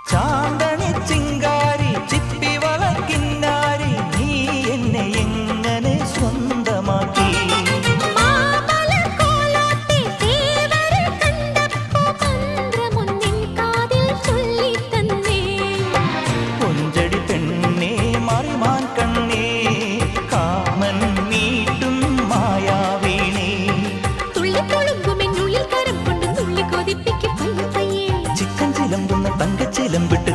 ചാന്തണി ചിങ്കാരി ചിപ്പി വളക്കിന്നാരി നീ എന്നെ എങ്ങനെ സ്വന്തമാക്കി കൊഞ്ചടി പെണ്ണേ മറിമാൻ കണ്ണേ കാമൻ നീട്ടും മായാവീണേ ചിക്കൻ ചിലമ്പുന്ന തങ്കച്ചിലമ്പിട്ട്